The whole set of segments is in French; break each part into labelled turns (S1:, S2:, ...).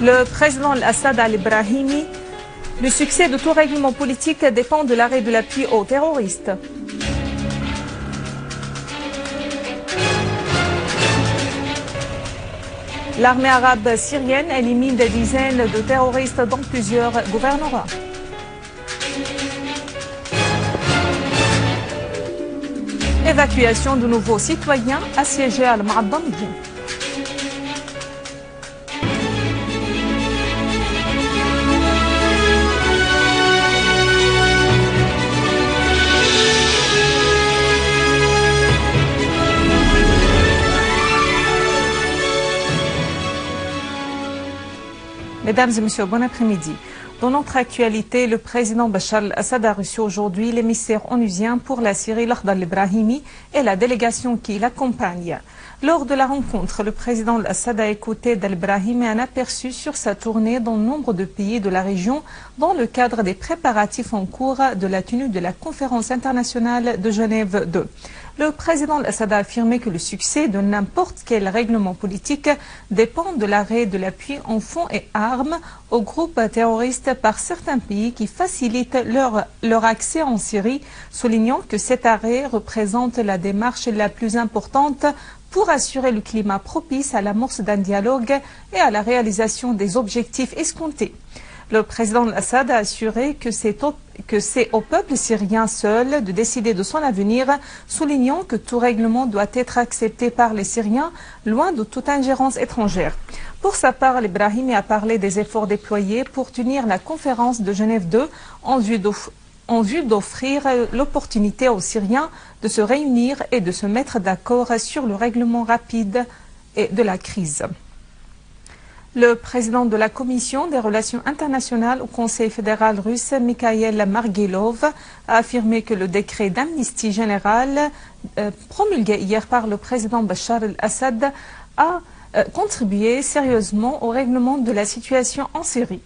S1: Le président Assad al-Brahimi, le succès de tout règlement politique dépend de l'arrêt de l'appui aux terroristes. L'armée arabe syrienne élimine des dizaines de terroristes dans plusieurs gouvernorats. Évacuation de nouveaux citoyens assiégés à Al-Ma'adamiyya. Mesdames et messieurs, bon après-midi. Dans notre actualité, le président Bachar al-Assad a reçu aujourd'hui l'émissaire onusien pour la Syrie, Lakhdar al-Brahimi, et la délégation qui l'accompagne. Lors de la rencontre, le président al-Assad a écouté d'al-Brahimi un aperçu sur sa tournée dans nombre de pays de la région dans le cadre des préparatifs en cours de la tenue de la conférence internationale de Genève 2. Le président al-Assad a affirmé que le succès de n'importe quel règlement politique dépend de l'arrêt de l'appui en fonds et armes aux groupes terroristes par certains pays qui facilitent leur accès en Syrie, soulignant que cet arrêt représente la démarche la plus importante pour assurer le climat propice à l'amorce d'un dialogue et à la réalisation des objectifs escomptés. Le président Assad a assuré que c'est au peuple syrien seul de décider de son avenir, soulignant que tout règlement doit être accepté par les Syriens, loin de toute ingérence étrangère. Pour sa part, al-Brahimi a parlé des efforts déployés pour tenir la conférence de Genève 2 en vue d'offrir l'opportunité aux Syriens de se réunir et de se mettre d'accord sur le règlement rapide de la crise. Le président de la Commission des relations internationales au Conseil fédéral russe, Mikhail Margelov, a affirmé que le décret d'amnistie générale promulgué hier par le président Bachar al-Assad a contribué sérieusement au règlement de la situation en Syrie.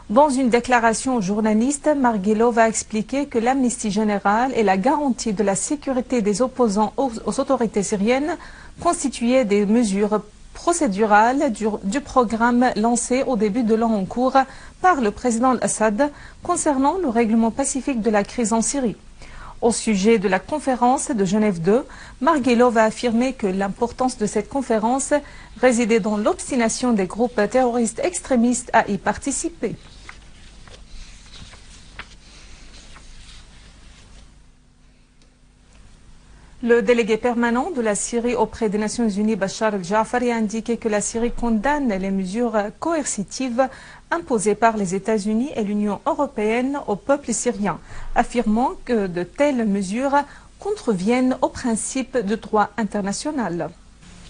S1: Dans une déclaration aux journalistes, Margelov a expliqué que l'amnistie générale et la garantie de la sécurité des opposants aux autorités syriennes constituaient des mesures procédurales du programme lancé au début de l'an en cours par le président Assad concernant le règlement pacifique de la crise en Syrie. Au sujet de la conférence de Genève 2, Margelov a affirmé que l'importance de cette conférence résidait dans l'obstination des groupes terroristes extrémistes à y participer. Le délégué permanent de la Syrie auprès des Nations Unies, Bachar el-Jafari, a indiqué que la Syrie condamne les mesures coercitives imposées par les États-Unis et l'Union européenne au peuple syrien, affirmant que de telles mesures contreviennent aux principes de droit international.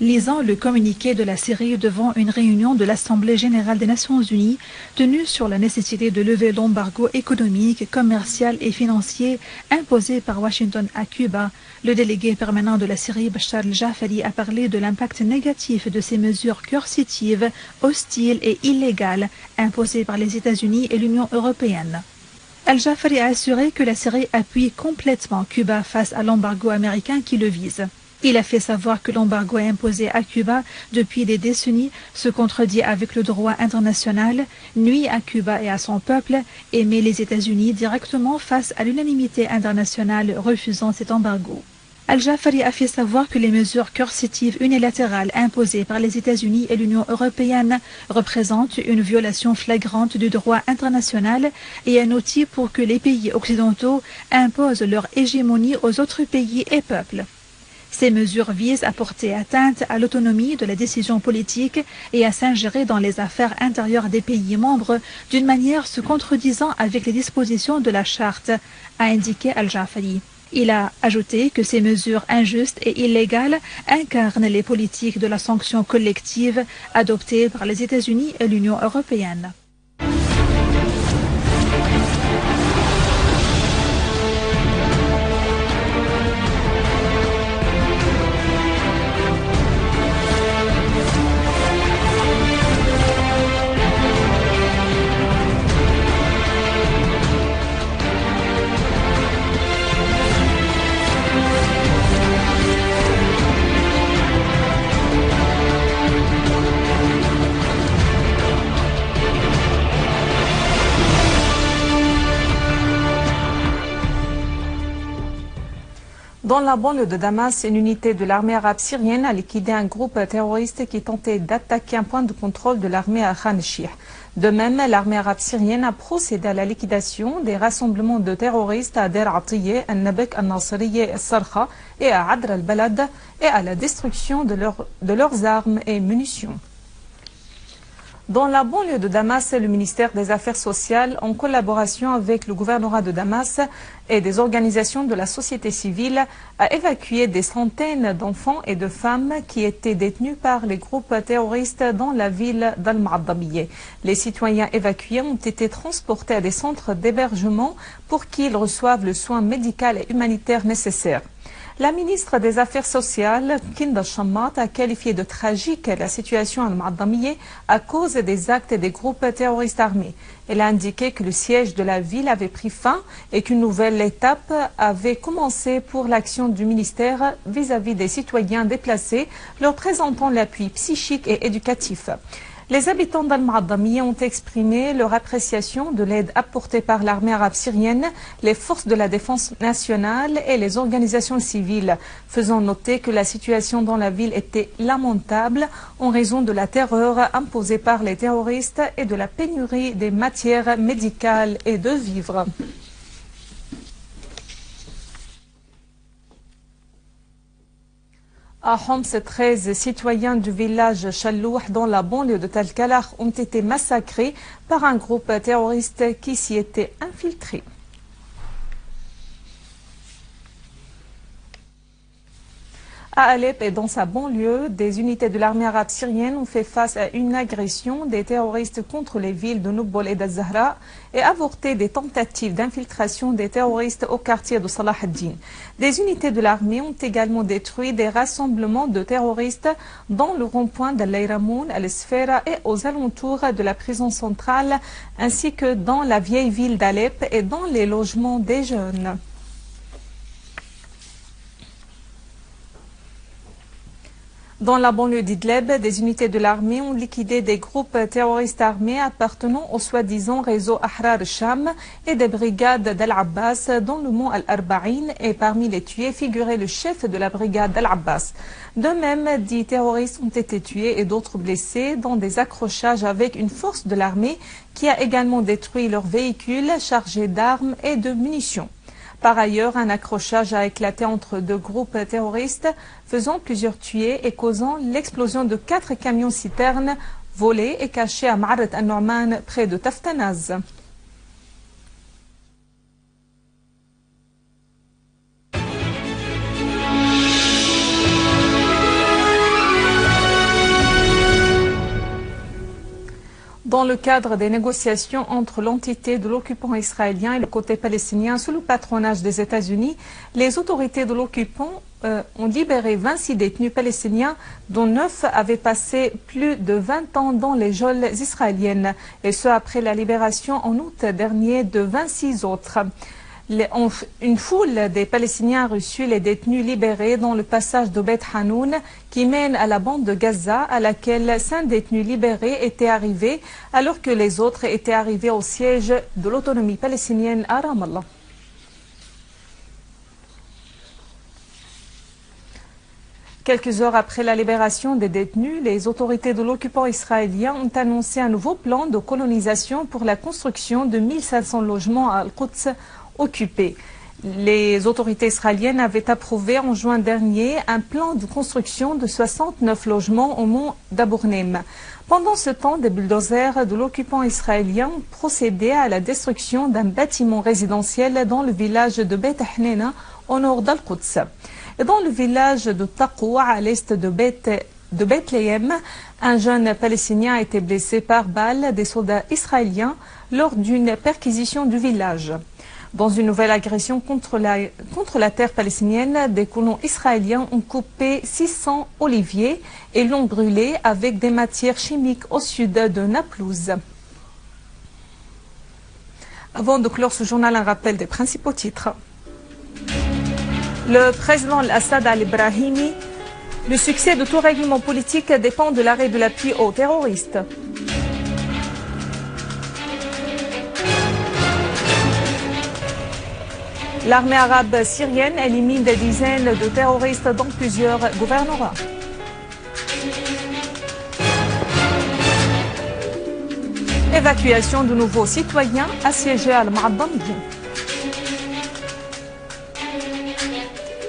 S2: Lisant le communiqué de la Syrie devant une réunion de l'Assemblée générale des Nations unies tenue sur la nécessité de lever l'embargo économique, commercial et financier imposé par Washington à Cuba, le délégué permanent de la Syrie, Bachar el-Jafari, a parlé de l'impact négatif de ces mesures coercitives, hostiles et illégales imposées par les États-Unis et l'Union européenne. Al-Jafari a assuré que la Syrie appuie complètement Cuba face à l'embargo américain qui le vise. Il a fait savoir que l'embargo imposé à Cuba depuis des décennies se contredit avec le droit international, nuit à Cuba et à son peuple et met les États-Unis directement face à l'unanimité internationale refusant cet embargo. Al-Jafari a fait savoir que les mesures coercitives unilatérales imposées par les États-Unis et l'Union européenne représentent une violation flagrante du droit international et un outil pour que les pays occidentaux imposent leur hégémonie aux autres pays et peuples. Ces mesures visent à porter atteinte à l'autonomie de la décision politique et à s'ingérer dans les affaires intérieures des pays membres d'une manière se contredisant avec les dispositions de la charte, a indiqué Al-Jafari. Il a ajouté que ces mesures injustes et illégales incarnent les politiques de la sanction collective adoptées par les États-Unis et l'Union européenne.
S1: Dans la banlieue de Damas, une unité de l'armée arabe syrienne a liquidé un groupe terroriste qui tentait d'attaquer un point de contrôle de l'armée à Khan el-Sheikh. De même, l'armée arabe syrienne a procédé à la liquidation des rassemblements de terroristes à Der Atiyeh, Al-Nabek, Al-Nasiriyeh, Al-Sarkha et à Adr al-Balad et à la destruction de leurs armes et munitions. Dans la banlieue de Damas, le ministère des Affaires sociales, en collaboration avec le gouvernorat de Damas et des organisations de la société civile, a évacué des centaines d'enfants et de femmes qui étaient détenus par les groupes terroristes dans la ville d'Al-Ma'adabiyeh. Les citoyens évacués ont été transportés à des centres d'hébergement pour qu'ils reçoivent le soin médical et humanitaire nécessaire. La ministre des Affaires sociales, Kinda Shammat, a qualifié de tragique la situation à Al-Ma'adamiyeh à cause des actes des groupes terroristes armés. Elle a indiqué que le siège de la ville avait pris fin et qu'une nouvelle étape avait commencé pour l'action du ministère vis-à-vis des citoyens déplacés, leur présentant l'appui psychique et éducatif. Les habitants d'Al-Ma'adamiyeh ont exprimé leur appréciation de l'aide apportée par l'armée arabe syrienne, les forces de la défense nationale et les organisations civiles, faisant noter que la situation dans la ville était lamentable en raison de la terreur imposée par les terroristes et de la pénurie des matières médicales et de vivres. À Homs, 13 citoyens du village Challouh dans la banlieue de Talkalakh ont été massacrés par un groupe terroriste qui s'y était infiltré. À Alep et dans sa banlieue, des unités de l'armée arabe syrienne ont fait face à une agression des terroristes contre les villes de Noubol et d'Al-Zahra et avorté des tentatives d'infiltration des terroristes au quartier de Salah ad-Din. Des unités de l'armée ont également détruit des rassemblements de terroristes dans le rond-point d'Al-Layramoun, Al-Sfera et aux alentours de la prison centrale, ainsi que dans la vieille ville d'Alep et dans les logements des jeunes. Dans la banlieue d'Idleb, des unités de l'armée ont liquidé des groupes terroristes armés appartenant au soi-disant réseau Ahrar al-Sham et des brigades d'Al-Abbas dans le mont Al-Arba'in, et parmi les tués figurait le chef de la brigade d'Al-Abbas. De même, 10 terroristes ont été tués et d'autres blessés dans des accrochages avec une force de l'armée qui a également détruit leurs véhicules chargés d'armes et de munitions. Par ailleurs, un accrochage a éclaté entre deux groupes terroristes, faisant plusieurs tués et causant l'explosion de 4 camions-citernes volés et cachés à Ma'arat al-Nu'man près de Taftanaz. Dans le cadre des négociations entre l'entité de l'occupant israélien et le côté palestinien sous le patronage des États-Unis, les autorités de l'occupant ont libéré 26 détenus palestiniens, dont 9 avaient passé plus de 20 ans dans les geôles israéliennes, et ce après la libération en août dernier de 26 autres. Une foule des Palestiniens a reçu les détenus libérés dans le passage de Beth Hanoun qui mène à la bande de Gaza, à laquelle 5 détenus libérés étaient arrivés alors que les autres étaient arrivés au siège de l'autonomie palestinienne à Ramallah. Quelques heures après la libération des détenus, les autorités de l'occupant israélien ont annoncé un nouveau plan de colonisation pour la construction de 1500 logements à Al-Quds occupés. Les autorités israéliennes avaient approuvé en juin dernier un plan de construction de 69 logements au mont Dabournem. Pendant ce temps, des bulldozers de l'occupant israélien ont procédé à la destruction d'un bâtiment résidentiel dans le village de Beth Hanina au nord d'Al-Quds. Dans le village de Taqwa, à l'est de Bethléem, un jeune Palestinien a été blessé par balle des soldats israéliens lors d'une perquisition du village. Dans une nouvelle agression contre la terre palestinienne, des colons israéliens ont coupé 600 oliviers et l'ont brûlé avec des matières chimiques au sud de Naplouse. Avant de clore ce journal, un rappel des principaux titres. Le président Assad al-Ibrahimi, le succès de tout règlement politique dépend de l'arrêt de l'appui aux terroristes. L'armée arabe syrienne élimine des dizaines de terroristes dans plusieurs gouvernorats. Évacuation de nouveaux citoyens assiégés à Al-Ma'adamiyya.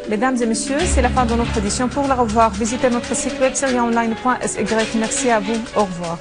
S1: Mesdames et messieurs, c'est la fin de notre édition. Pour la revoir, visitez notre site web syriaonline.sy. Merci à vous. Au revoir.